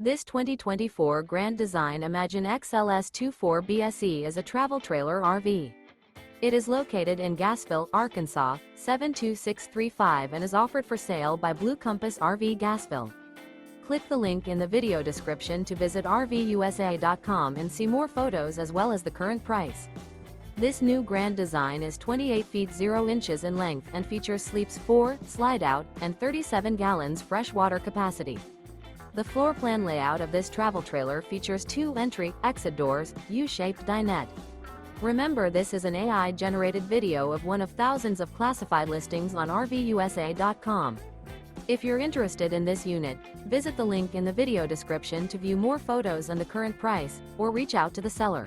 This 2024 Grand Design Imagine XLS 24 BSE is a travel trailer RV. It is located in Gassville, Arkansas, 72635 and is offered for sale by Blue Compass RV Gassville. Click the link in the video description to visit RVUSA.com and see more photos as well as the current price. This new Grand Design is 28 feet 0 inches in length and features sleeps 4, slide-out, and 37 gallons fresh water capacity. The floor plan layout of this travel trailer features 2 entry-exit doors, U-shaped dinette. Remember, this is an AI-generated video of one of thousands of classified listings on RVUSA.com. If you're interested in this unit, visit the link in the video description to view more photos and the current price, or reach out to the seller.